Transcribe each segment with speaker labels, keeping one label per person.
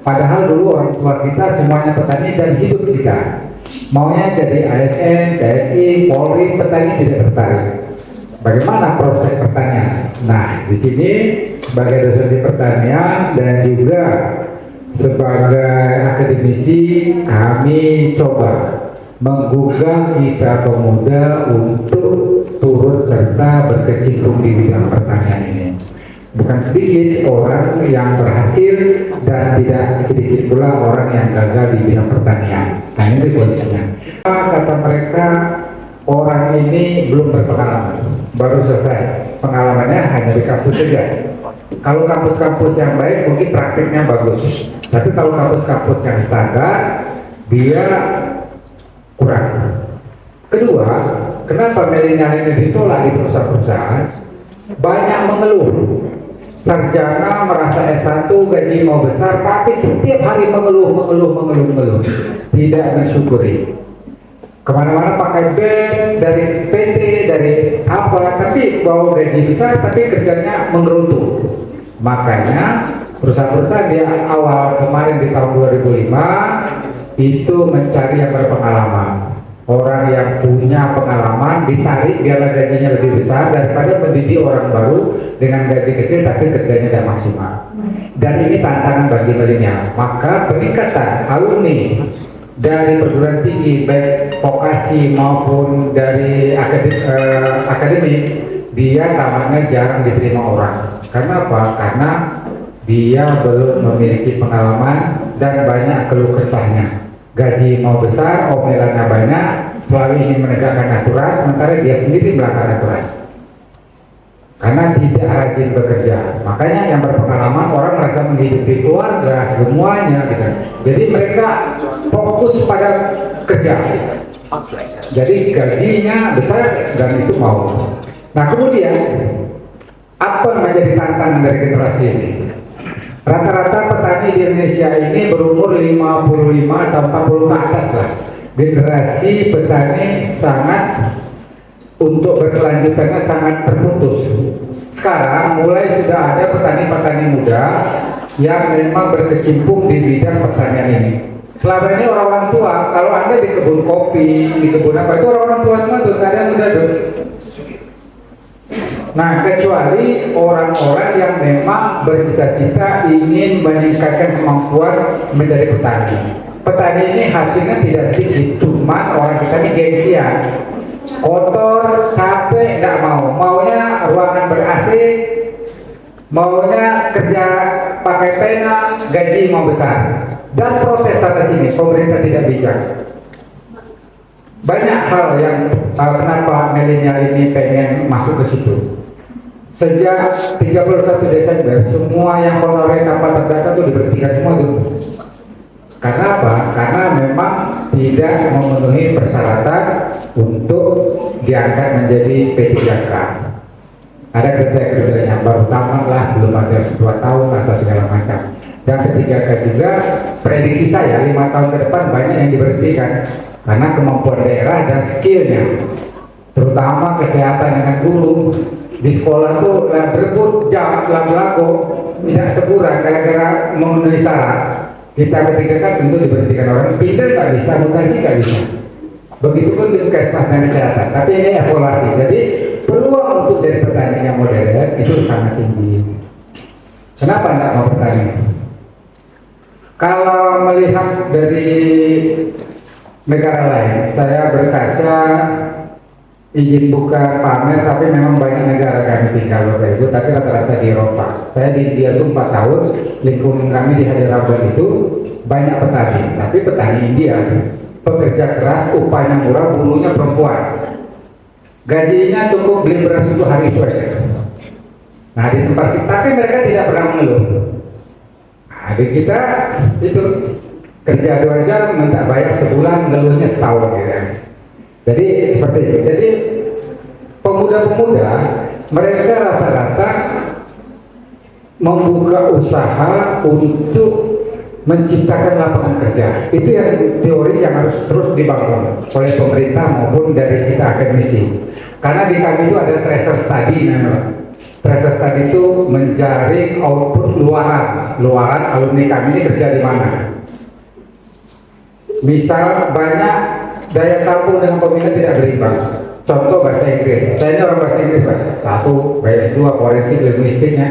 Speaker 1: Padahal dulu orang tua kita semuanya petani dan hidup kita. Maunya jadi ASN, TNI, Polri, petani tidak tertarik. Bagaimana prospek pertanian? Nah, di sini sebagai dosen di pertanian dan juga sebagai akademisi, kami coba menggugah kita pemuda untuk turut serta berkecimpung di bidang pertanian ini. Bukan sedikit orang yang berhasil dan tidak sedikit pula orang yang gagal di bidang pertanian. Nah, ini kuncinya. Kata mereka, orang ini belum berpengalaman, baru selesai. Pengalamannya hanya di kampus saja. Kalau kampus-kampus yang baik mungkin praktiknya bagus. Tapi kalau kampus-kampus yang standar, dia kurang. Kedua, kenapa milenial ini ditolak di perusahaan-perusahaan? Banyak mengeluh. Sarjana merasa S1 gaji mau besar, tapi setiap hari mengeluh. Tidak mensyukuri. Kemana-mana pakai band dari PT, dari apa, tapi bawa gaji besar, tapi kerjanya menggerutu. Makanya perusahaan-perusahaan di awal kemarin di tahun 2005 itu mencari yang berpengalaman. Orang yang punya pengalaman ditarik biarlah gajinya lebih besar daripada mendidik orang baru dengan gaji kecil tapi kerjanya tidak maksimal. Dan ini tantangan bagi milenial. Maka peningkatan alumni dari perguruan tinggi baik vokasi maupun dari akademik, dia tampaknya jarang diterima orang. Karena apa? Karena dia belum memiliki pengalaman dan banyak keluh kesahnya. Gaji mau besar, omelannya banyak, selalu ingin menegakkan aturan, sementara dia sendiri melanggar aturan. Karena tidak rajin bekerja. Makanya yang berpengalaman orang merasa menghidupi keluarga semuanya gitu. Jadi mereka fokus pada kerja. Jadi gajinya besar dan itu mau. Nah kemudian apa yang menjadi tantangan dari generasi ini? Rata-rata petani di Indonesia ini berumur 55 atau 40 ke atas lah. Generasi petani sangat untuk berkelanjutannya sangat terputus. Sekarang mulai sudah ada petani-petani muda yang memang berkecimpung di bidang pertanian ini. Selama ini orang-orang tua, kalau Anda di kebun kopi, di kebun apa itu orang-orang tua semua tuh, nggak ada yang muda tuh. Nah, kecuali orang-orang yang memang bercita-cita ingin meningkatkan kemampuan menjadi petani. Petani ini hasilnya tidak sedikit, cuma orang kita ini gengsian. Kotor, capek, nggak mau. Maunya ruangan ber-AC, maunya kerja pakai pena, gaji mau besar. Dan protes sana sini, pemerintah tidak bijak. Banyak hal yang kenapa milenial ini pengen masuk ke situ. Sejak 31 Desember, semua yang honorer tanpa terdata itu diberhentikan semua tuh. Karena apa? Karena memang tidak memenuhi persyaratan untuk diangkat menjadi P3K. Ada kriteria yang baru tamat lah, belum ada 2 tahun atau segala macam. Dan P3K juga, prediksi saya 5 tahun ke depan banyak yang diberhentikan karena kemampuan daerah dan skillnya, terutama kesehatan dengan guru. Di sekolah tuh berebut jam lagu-lagu tidak teguran gara-gara memenuhi syarat. Kita ketika kan tentu diberhentikan orang, pindah nggak bisa, mutasi nggak bisa. Begitupun di Puskesmas dan kesehatan. Tapi ini evaluasi. Jadi peluang untuk jadi petani yang modern itu sangat tinggi. Kenapa nggak mau petani? Kalau melihat dari negara lain, saya berkaca izin buka pamer, tapi memang banyak negara kami tinggal waktu itu, tapi rata-rata di Eropa. Saya di India itu 4 tahun, lingkungan kami di Hyderabad itu banyak petani, tapi petani India pekerja keras, upahnya murah, burunya perempuan, gajinya cukup beli beras itu hari itu aja. Nah di tempat kita, tapi mereka tidak pernah mengeluh. Nah di kita itu kerja 2 jam, minta bayar sebulan, ngeluhnya setahun gitu ya. Jadi seperti itu. Jadi pemuda-pemuda mereka rata-rata membuka usaha untuk menciptakan lapangan kerja. Itu yang teori yang harus terus dibangun oleh pemerintah maupun dari kita akademisi. Karena di kami itu ada tracer study namanya. Proses tadi itu menjaring output luaran alumni kami ini kerja di mana. Misal banyak daya tampung dengan peminat tidak berimbang. Contoh bahasa Inggris, saya ini orang bahasa Inggris Pak. Satu, bahasa dua, forensik linguistiknya.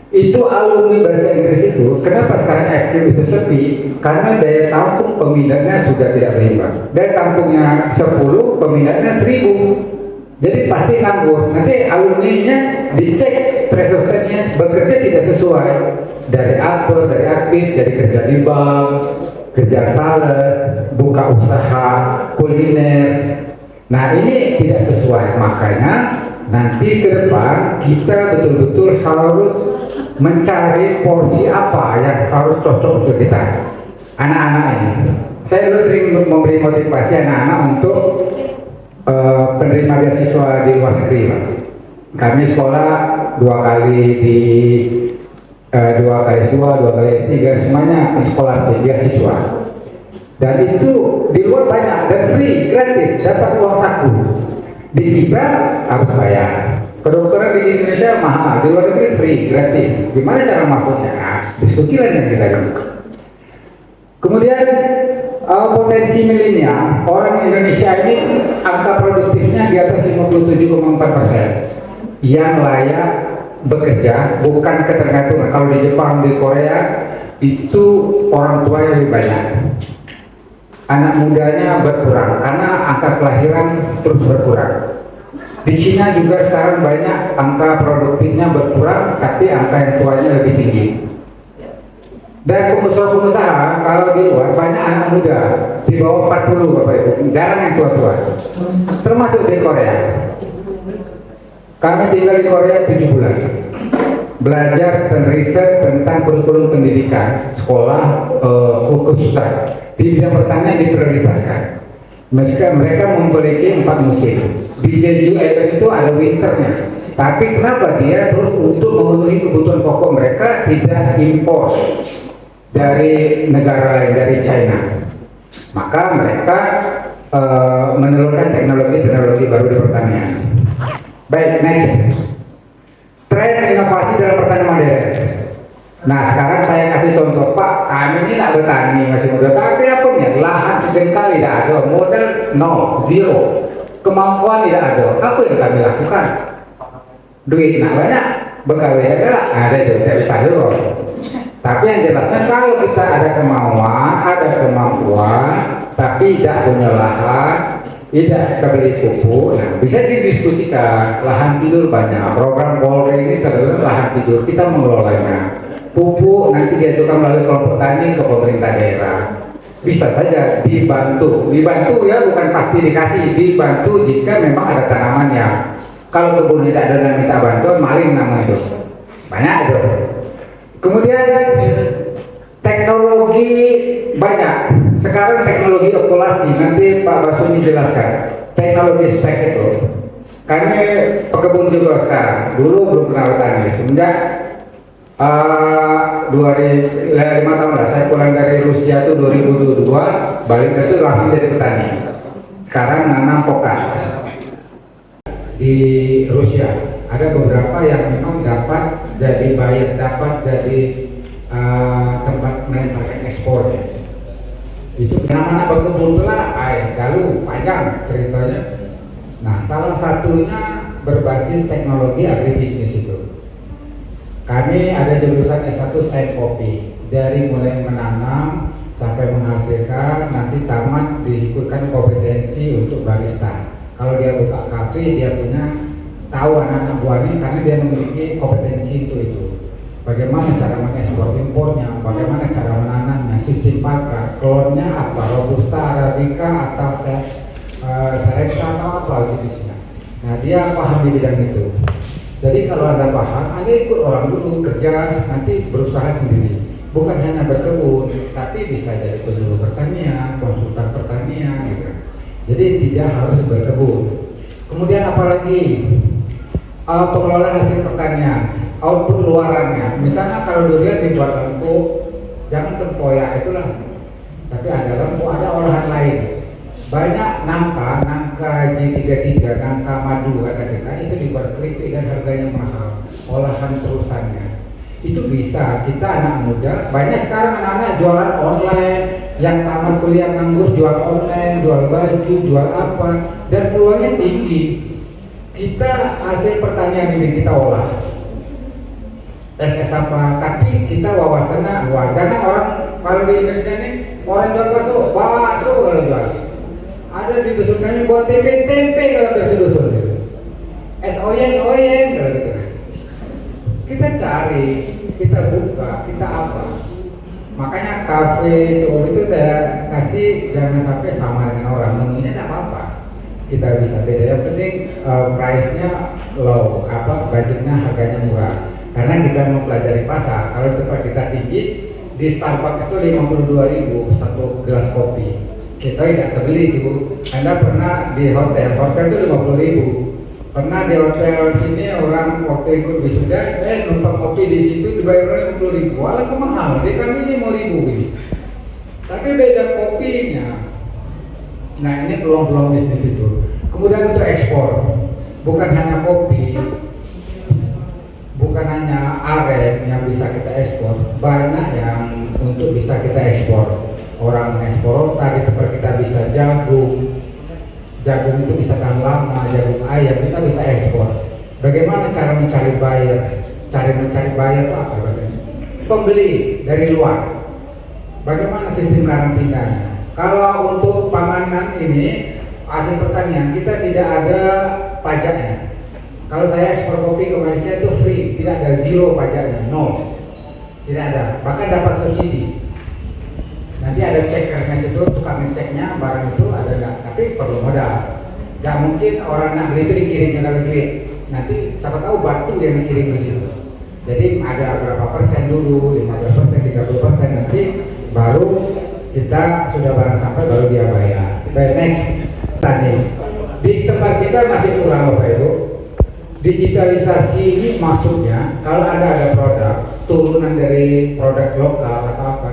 Speaker 1: Itu alumni bahasa Inggris itu, kenapa sekarang aktif itu sepi? Karena daya tampung peminatnya sudah tidak berimbang. Daya tampungnya 10, peminatnya 1000. Jadi pasti nganggur. Nanti alumninya dicek prestasinya bekerja tidak sesuai. Dari apa, dari aktif, jadi kerja di bank, kerja sales, buka usaha, kuliner. Nah ini tidak sesuai. Makanya nanti ke depan kita betul-betul harus mencari porsi apa yang harus cocok untuk kita anak-anak ini. Saya dulu sering memberi motivasi anak-anak untuk penerima beasiswa di luar negeri Pak. Kami sekolah 2 kali di 2 kali S2, 2 kali S3 semuanya sekolah beasiswa. Dan itu di luar banyak dan free, gratis, dapat uang saku. Di kita harus bayar. Kedokteran di Indonesia mahal, di luar negeri free, gratis. Gimana cara masuknya? Nah, diskusi lain yang kita lakukan. Kemudian potensi milenial, orang Indonesia ini angka produktifnya di atas 57,4% yang layak bekerja, bukan ketergantungan. Kalau di Jepang, di Korea itu orang tua yang lebih banyak. Anak mudanya berkurang karena angka kelahiran terus berkurang. Di Cina juga sekarang banyak angka produktifnya berkurang, tapi angka yang tuanya lebih tinggi. Dan pengusaha-pengusaha kalau di luar banyak anak muda di bawah 40 Bapak Ibu, jarang yang tua-tua. Termasuk di Korea. Kami tinggal di Korea 7 bulan. Belajar dan riset tentang kurikulum pendidikan, sekolah khususan di bidang pertanian diprioritaskan. Mereka memiliki 4 musim. Di Jeju Island itu ada winternya. Tapi kenapa dia terus untuk memenuhi kebutuhan pokok mereka tidak impor dari negara lain, dari China? Maka mereka menelurkan teknologi baru di pertanian. Baik, next. Tren inovasi dalam pertanian modern. Nah sekarang saya kasih contoh Pak, kami ini tidak bertani masih muda, tapi apa nih? Lahan sejengkal tidak ada, modal zero, kemampuan tidak ada. Apa yang kami lakukan? Duit nak banyak, bekal aja lah. Ada juga bisa dulu. Tapi yang jelasnya kalau kita ada kemampuan, tapi tidak punya lahan, tidak beli pupuk, nah bisa didiskusikan. Lahan tidur banyak, program Polri ini terlalu lahan tidur, kita mengelolanya. Pupuk nanti diajukan melalui kelompok tani ke pemerintah daerah. Bisa saja dibantu ya, bukan pasti dikasih, dibantu jika memang ada tanamannya. Kalau kebun tidak ada dan minta bantuan, maling nama itu. Banyak itu. Kemudian teknologi banyak. Sekarang teknologi okulasi, nanti Pak Basuni jelaskan. Teknologi spek itu. Kami pekebun juga sekarang. Dulu belum pernah bertani. Semenjak 5 tahun lah. Saya pulang dari Rusia itu 2022, balik itu langsung jadi petani. Sekarang nanam pokas di Rusia. Ada beberapa yang memang dapat jadi buyer, dapat jadi tempat menempatkan ekspornya. Itu nama berkebun lah, galuh panjang ceritanya. Nah, salah satunya berbasis teknologi agribisnis itu. Kami ada jurusan S1 Sains Kopi, dari mulai menanam sampai menghasilkan, nanti tamat diikutkan kompetensi untuk barista. Kalau dia buka kafe, dia punya tahu anak-anak buahnya karena dia memiliki kompetensi itu. Bagaimana cara mengekspor impornya, bagaimana cara menanamnya, sistem pakan, klonnya apa, robusta, arabica atau sereksa atau apa gitu di sini. Nah dia paham di bidang itu. Jadi kalau Anda paham, Anda ikut orang dulu kerja, nanti berusaha sendiri. Bukan hanya berkebun, tapi bisa jadi penyuluh pertanian, konsultan pertanian gitu. Jadi tidak harus berkebun. Kemudian apalagi pengelolaan hasil pertanian, output luarannya. Misalnya kalau durian dibuat lempu, jangan tempoyak itulah. Tapi ada lempu, ada olahan lain. Banyak nangka J33, nangka madu kata kita itu dibuat keripik dan harganya mahal. olahan terusannya. Itu bisa kita anak muda, sebanyak sekarang anak-anak jualan online, yang tamat kuliah nganggur jual online, jual baju, jual apa, dan peluangnya tinggi. Kita hasil pertanian ini kita olah, tes apa, tapi kita wawasannya luas. Jangan orang kalau di Indonesia ini orang jual bakso kalau jual. Ada di dusun kami buat tempe kalau dusun gitu. Es oyen kalau gitu. Kita cari, kita buka, kita apa. Makanya kafe itu saya kasih jangan sampai sama dengan orang. Menunya tidak apa-apa. Kita bisa beda. Yang penting price-nya low, budgetnya harganya murah. Karena kita mau pelajari pasar. Kalau tempat kita tinggi, di Starbucks itu 52.000 satu gelas kopi. Kita tidak terbeli itu. Anda pernah di hotel itu 50.000. Pernah di hotel sini orang waktu ikut wisuda, numpang kopi di situ dibayar 50.000. Walau mahal, dia kami 5.000. Tapi beda kopinya. Nah ini peluang-peluang bisnis itu. Kemudian untuk ekspor, bukan hanya kopi, bukan hanya aren yang bisa kita ekspor, banyak yang untuk bisa kita ekspor. Orang ekspor tadi tempat kita bisa jagung itu bisa tahan lama, jagung ayam kita bisa ekspor. Bagaimana cara mencari buyer? Cara mencari buyer itu apa? Pembeli dari luar. Bagaimana sistem karantinanya? Kalau untuk panganan ini hasil pertanian kita tidak ada pajaknya. Kalau saya ekspor kopi ke Malaysia itu free, tidak ada zero pajaknya, no, tidak ada. Bahkan dapat subsidi. Nanti ada cekernya situ, tukang ngeceknya barang itu ada nggak? Tapi perlu modal. Nggak mungkin orang nak beli itu dikirimnya kalau duit. Nanti siapa tahu batu yang dikirim ke situ. Jadi ada berapa persen dulu, 15%, 30%, nanti baru kita sudah barang sampai baru dia bayar. Baik, next. Tadi di tempat kita masih kurang Bapak Ibu. Digitalisasi ini maksudnya kalau ada produk turunan dari produk lokal atau apa,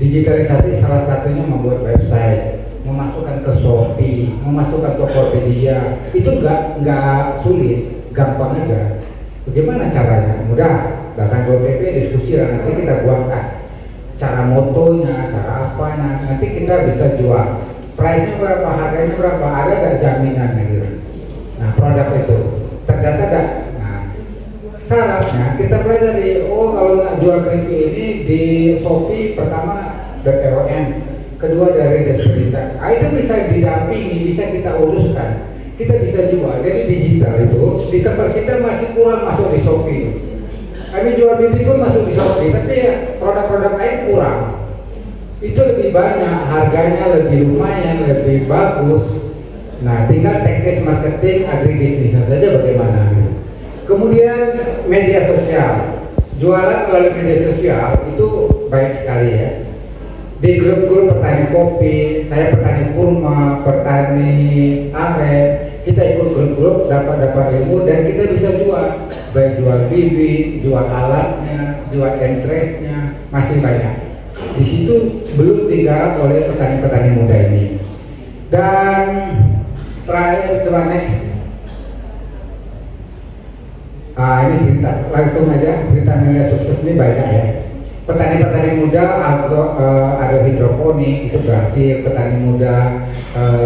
Speaker 1: digitalisasi salah satunya membuat website, memasukkan ke Shopee, memasukkan ke Tokopedia. Itu nggak sulit, gampang aja. Bagaimana caranya? Mudah. Datang ke OTP diskusi nanti kita buatkan cara motonya, cara apanya, nanti kita bisa jual. Price-nya berapa, harganya berapa, ada nggak jaminannya gitu. Nah produk itu terdata nggak? Nah syaratnya kita pelajari. Oh kalau nak jual keripik ini di Shopee pertama .com, kedua dari distributor. Itu bisa didampingi, bisa kita uruskan, kita bisa jual. Jadi digital itu di tempat kita masih kurang masuk di Shopee. Kami jual bibit pun masuk di Shopee, tapi ya produk-produk lain kurang. Itu lebih banyak, harganya lebih lumayan, lebih bagus. Nah, tinggal teknis marketing, agribisnisnya saja bagaimana. Kemudian media sosial, jualan melalui media sosial itu baik sekali ya. Di grup-grup petani kopi, saya petani kurma, petani aren, kita ikut grup-grup, dapat ilmu dan kita bisa jual. Baik jual bibit, jual alatnya, jual entresnya, masih banyak. Di situ belum digarap oleh petani-petani muda ini. Dan terakhir coba next. Ini cerita langsung aja, cerita nilai sukses ini banyak ya. Petani-petani muda ada hidroponik itu berhasil, petani muda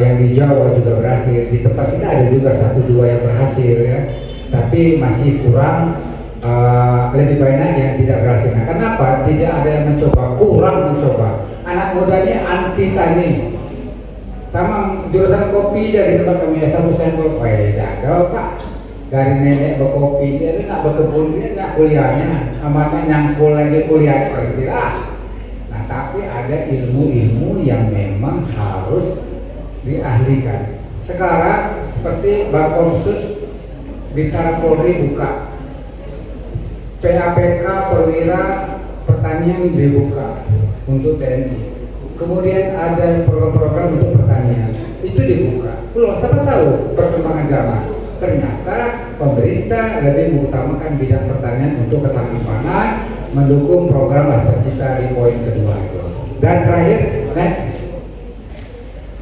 Speaker 1: yang di Jawa juga berhasil. Di tempat kita ada juga 1-2 yang berhasil ya, tapi masih kurang. Lebih banyak yang tidak berhasil. Nah, kenapa? Tidak ada yang mencoba, kurang mencoba. Anak mudanya anti tani. Sama jurusan kopi dari tempat kami S1 sampel, jaga Pak. Dari nenek berkopi, dia nak berkebun, dia nak kuliahnya, amatnya nyangkul lagi kuliahnya, kalau tidak. Nah, tapi ada ilmu-ilmu yang memang harus diahlikan. Sekarang seperti Bakomsus Bintara Polri buka, PAPK Perwira Pertanian dibuka untuk TNI. Kemudian ada program-program untuk pertanian itu dibuka. Belum siapa tahu perkembangan zaman. Ternyata pemerintah lebih mengutamakan bidang pertanian untuk ketahanan pangan, mendukung program Laster Cita di poin kedua. Dan terakhir, next,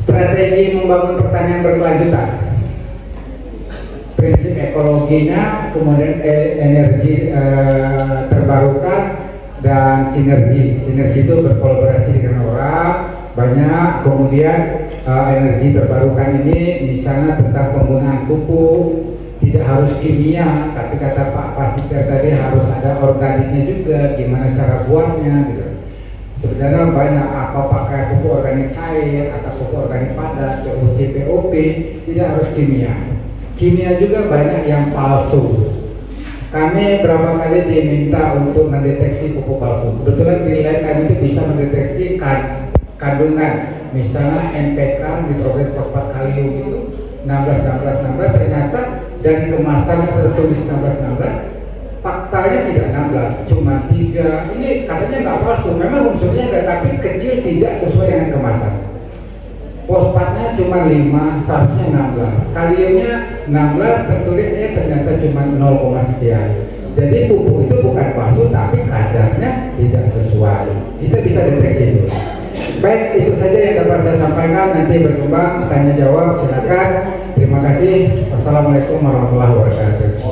Speaker 1: strategi membangun pertanian berkelanjutan. prinsip ekologinya, kemudian energi terbarukan dan sinergi. Sinergi itu berkolaborasi dengan orang banyak. Kemudian energi terbarukan ini misalnya tentang penggunaan pupuk tidak harus kimia, tapi kata Pak Pasiter tadi harus ada organiknya juga, gimana cara buatnya gitu. Sebenarnya banyak, apa pakai pupuk organik cair atau pupuk organik padat, POC, POP, tidak harus kimia. Kimia juga banyak yang palsu. Kami berapa kali diminta untuk mendeteksi pupuk palsu. Kebetulan di lab kami itu bisa mendeteksi kandungan, misalnya NPK, nitrogen fosfat kalium itu 16, ternyata dari kemasan tertulis 16, faktanya tidak 16, cuma 3. Ini katanya nggak palsu, memang unsurnya ada, tapi kecil, tidak sesuai dengan kemasan. Fosfatnya cuma 5, seharusnya 16. Kaliumnya 16, tertulis ternyata cuma 0, sekian. Jadi pupuk itu bukan palsu, tapi kadarnya tidak sesuai. Kita bisa deteksi itu. Baik, itu saja yang dapat saya sampaikan. Nanti berkembang, tanya jawab, silakan. Terima kasih. Wassalamualaikum warahmatullahi wabarakatuh.